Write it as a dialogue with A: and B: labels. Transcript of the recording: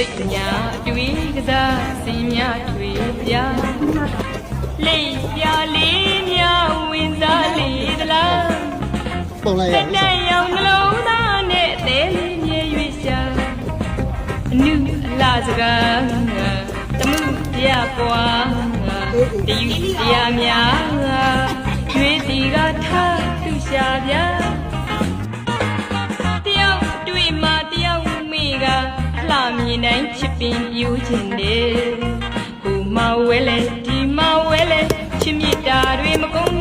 A: စိတ်ညာတွေးကစားစင်များတွေပြလိပ်ပြလေးများဝင်စားလေသလား
B: ပုံလိုက်ရအောင်
A: တဲ့ရောင်နှလုံးသားနဲ့အသေးလေးမြဲ၍ရှာအနုအလားစကားတမှုတရားပွားတယူတရားများရွေးစီကထားသူရှာပြတယောက်တွေ့မှတယောက်မိကလှမြင်တိုင်းချစ်ပင်ပြိုးခြင်းတယ်ဟိုမဝဲလဲဒီမဝဲလဲချစ်မြတ်တာတွေမကုန်